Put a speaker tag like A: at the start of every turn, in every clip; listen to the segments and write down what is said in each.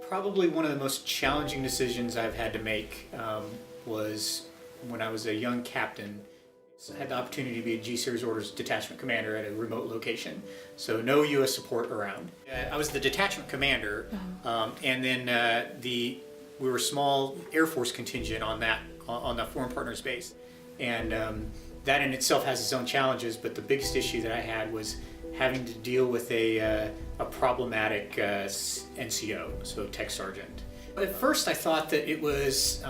A: Probably one of the most challenging decisions I've had to make was when I was a young captain. I had the opportunity to be a G-Series Orders detachment commander at a remote location, so no U.S. support around. I was the detachment commander, and then we were a small Air Force contingent on the foreign partners base, and that in itself has its own challenges. But the biggest issue that I had was having to deal with a problematic NCO, so tech sergeant. At first I thought that it was,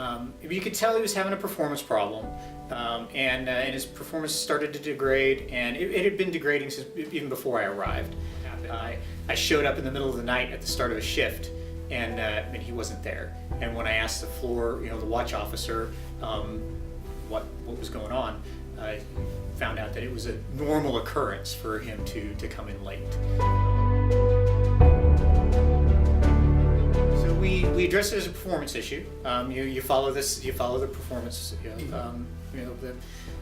A: you could tell he was having a performance problem, and his performance started to degrade, and it had been degrading since even before I arrived. I showed up in the middle of the night at the start of a shift, and he wasn't there. And when I asked the floor, the watch officer, what was going on, I found out that it was a normal occurrence for him to come in late. So we addressed it as a performance issue. You follow the performance, the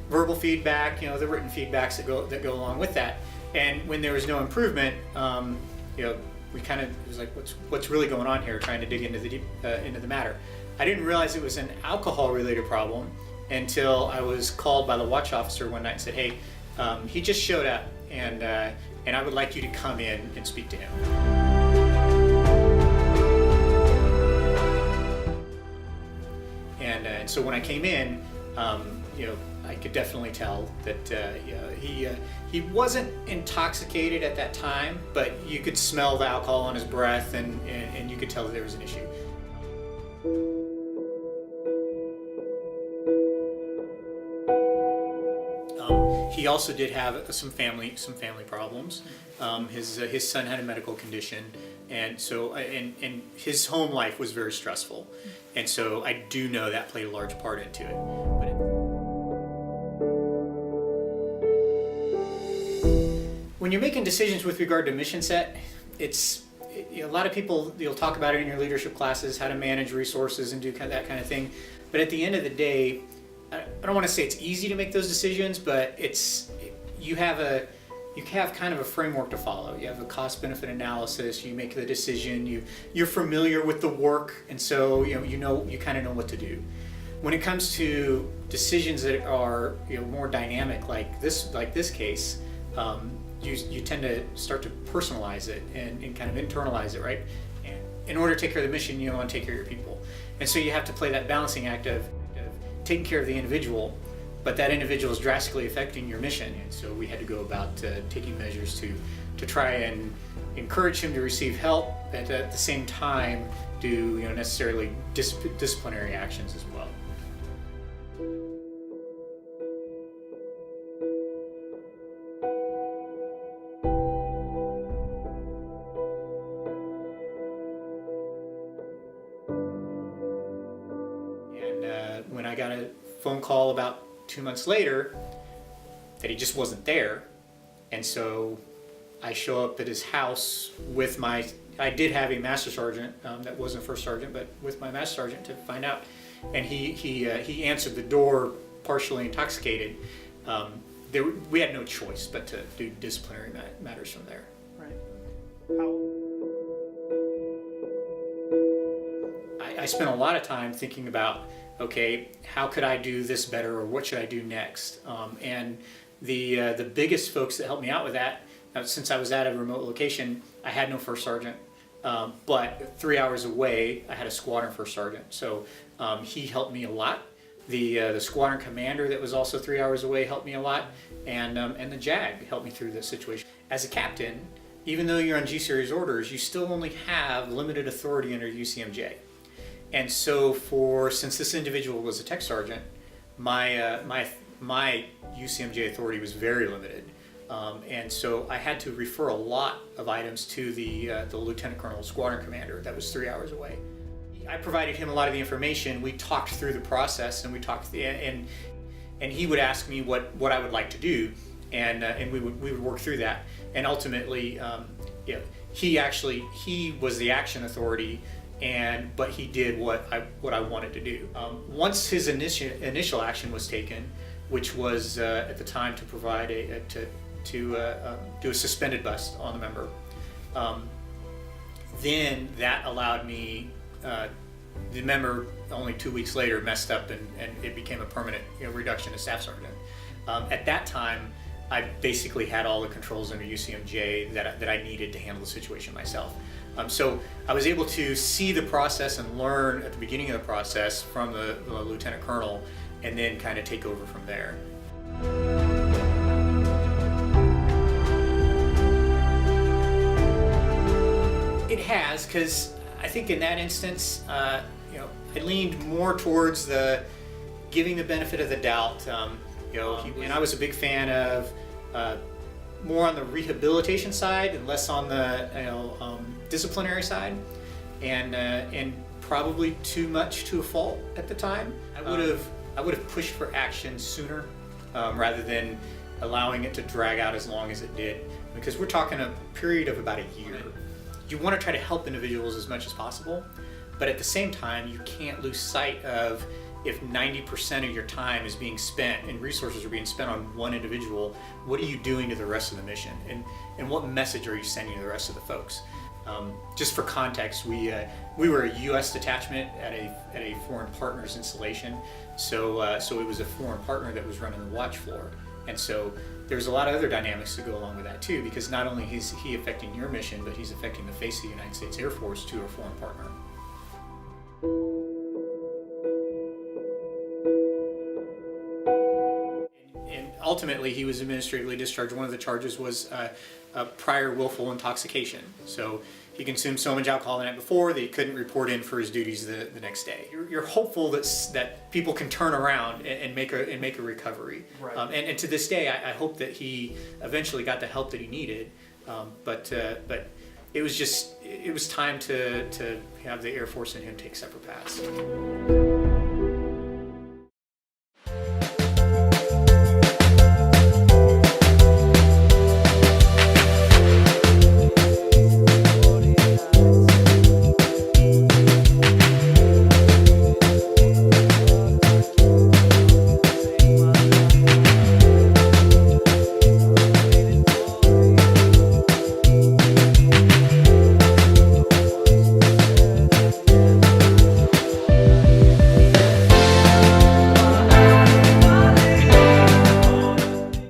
A: verbal feedback, the written feedbacks that go along with that. And when there was no improvement, we kind of, it was like, what's really going on here? Trying to dig into the matter. I didn't realize it was an alcohol-related problem until I was called by the watch officer one night and said, "Hey, he just showed up, and I would like you to come in and speak to him." And so when I came in, I could definitely tell that he wasn't intoxicated at that time, but you could smell the alcohol on his breath, and you could tell that there was an issue. He also did have some family problems. His son had a medical condition, and so and his home life was very stressful, and so I do know that played a large part into it. When you're making decisions with regard to mission set, a lot of people, you'll talk about it in your leadership classes, how to manage resources and do that kind of thing. But at the end of the day, I don't want to say it's easy to make those decisions, but you have kind of a framework to follow. You have a cost-benefit analysis. You make the decision. You're familiar with the work, and so you kind of know what to do. When it comes to decisions that are more dynamic, like this case, you tend to start to personalize it and kind of internalize it, right? And in order to take care of the mission, you want to take care of your people, and so you have to play that balancing act of taking care of the individual, but that individual is drastically affecting your mission. And so we had to go about taking measures to try and encourage him to receive help, but at the same time do necessarily disciplinary actions as well. And when I got a phone call about 2 months later that he just wasn't there, and so I show up at his house with I did have a master sergeant that wasn't first sergeant, but with my master sergeant to find out, and he answered the door partially intoxicated. We had no choice but to do disciplinary matters from there.
B: Right.
A: I spent a lot of time thinking about, okay, how could I do this better, or what should I do next? And the biggest folks that helped me out with that, since I was at a remote location, I had no first sergeant, but 3 hours away, I had a squadron first sergeant. So he helped me a lot. The squadron commander that was also 3 hours away helped me a lot, and the JAG helped me through this situation. As a captain, even though you're on G-Series orders, you still only have limited authority under UCMJ. And so since this individual was a tech sergeant, my UCMJ authority was very limited. And so I had to refer a lot of items to the lieutenant colonel squadron commander that was 3 hours away. I provided him a lot of the information. We talked through the process, and and he would ask me what I would like to do, and we would work through that. And ultimately, he was the action authority, but he did what I wanted to do. Once his initial action was taken, which was at the time to provide to do a suspended bust on the member. then that allowed me, the member only 2 weeks later messed up and it became a permanent reduction to staff sergeant. At that time, I basically had all the controls under UCMJ that I needed to handle the situation myself. So I was able to see the process and learn at the beginning of the process from the lieutenant colonel, and then kind of take over from there. It has, because I think in that instance, I leaned more towards the giving the benefit of the doubt. And I was a big fan of more on the rehabilitation side and less on the disciplinary side, and probably too much to a fault at the time. I would have pushed for action sooner rather than allowing it to drag out as long as it did, because we're talking a period of about a year. You want to try to help individuals as much as possible, but at the same time, you can't lose sight of, if 90% of your time is being spent and resources are being spent on one individual, what are you doing to the rest of the mission? And what message are you sending to the rest of the folks? Just for context, we were a U.S. detachment at a foreign partner's installation, so it was a foreign partner that was running the watch floor, and so there's a lot of other dynamics that go along with that too, because not only is he affecting your mission, but he's affecting the face of the United States Air Force to a foreign partner. And ultimately, he was administratively discharged. One of the charges was prior willful intoxication. So he consumed so much alcohol the night before that he couldn't report in for his duties the next day. You're hopeful that people can turn around and make a recovery. Right. And to this day, I hope that he eventually got the help that he needed. But it was time to have the Air Force and him take separate paths.